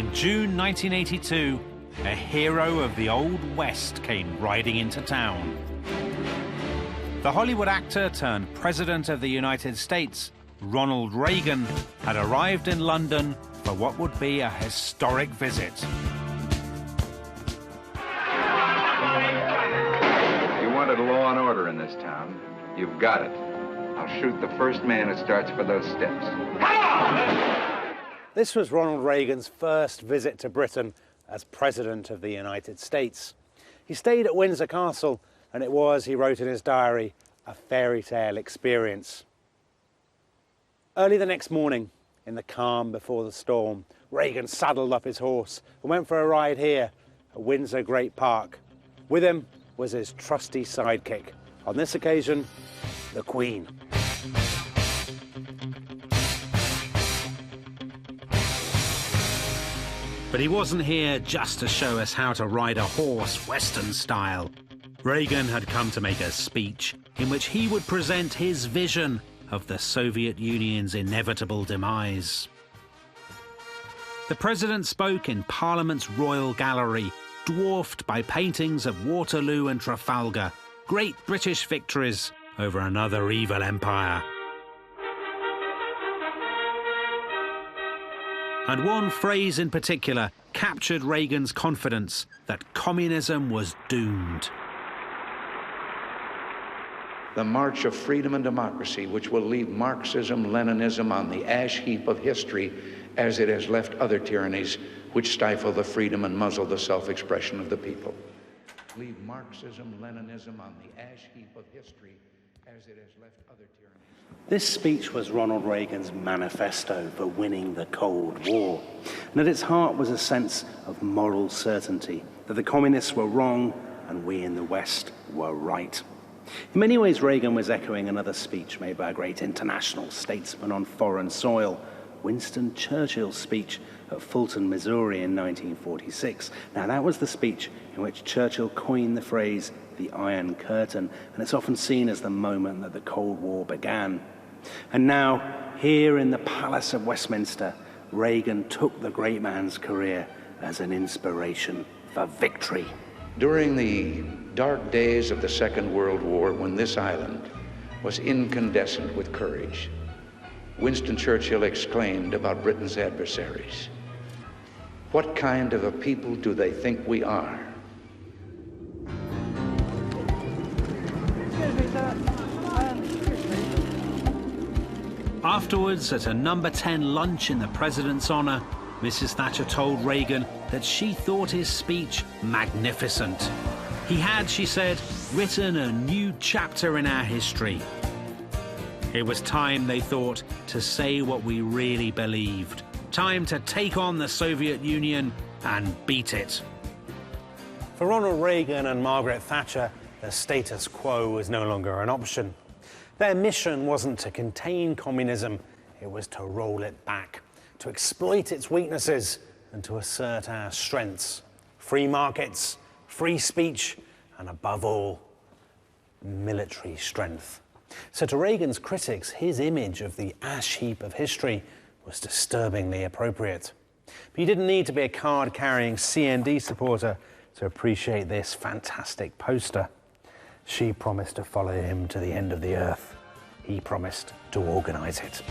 In June 1982, a hero of the Old West came riding into town. The Hollywood actor turned President of the United States, Ronald Reagan, had arrived in London for what would be a historic visit. You wanted law and order in this town. You've got it. I'll shoot the first man who starts for those steps. Come on! This was Ronald Reagan's first visit to Britain as President of the United States. He stayed at Windsor Castle, and it was, he wrote in his diary, a fairy tale experience. Early the next morning, in the calm before the storm, Reagan saddled up his horse and went for a ride here at Windsor Great Park. With him was his trusty sidekick. On this occasion, the Queen. But he wasn't here just to show us how to ride a horse Western style. Reagan had come to make a speech in which he would present his vision of the Soviet Union's inevitable demise. The president spoke in Parliament's Royal Gallery, dwarfed by paintings of Waterloo and Trafalgar, great British victories over another evil empire. And one phrase in particular captured Reagan's confidence that communism was doomed. The march of freedom and democracy, which will leave Marxism-Leninism on the ash heap of history as it has left other tyrannies which stifle the freedom and muzzle the self-expression of the people. Leave Marxism-Leninism on the ash heap of history as it has left other tyrannies. This speech was Ronald Reagan's manifesto for winning the Cold War. And at its heart was a sense of moral certainty, that the communists were wrong and we in the West were right. In many ways, Reagan was echoing another speech made by a great international statesman on foreign soil, Winston Churchill's speech at Fulton, Missouri in 1946. Now, that was the speech in which Churchill coined the phrase, the Iron Curtain, and it's often seen as the moment that the Cold War began. And now, here in the Palace of Westminster, Reagan took the great man's career as an inspiration for victory. During the dark days of the Second World War, when this island was incandescent with courage, Winston Churchill exclaimed about Britain's adversaries, "What kind of a people do they think we are?" Afterwards, at a number 10 lunch in the president's honor, Mrs. Thatcher told Reagan that she thought his speech magnificent. He had, she said, written a new chapter in our history. It was time, they thought, to say what we really believed. Time to take on the Soviet Union and beat it. For Ronald Reagan and Margaret Thatcher, the status quo was no longer an option. Their mission wasn't to contain communism, it was to roll it back, to exploit its weaknesses and to assert our strengths. Free markets, free speech, and above all, military strength. So to Reagan's critics, his image of the ash heap of history was disturbingly appropriate. But you didn't need to be a card-carrying CND supporter to appreciate this fantastic poster. She promised to follow him to the end of the earth. He promised to organise it.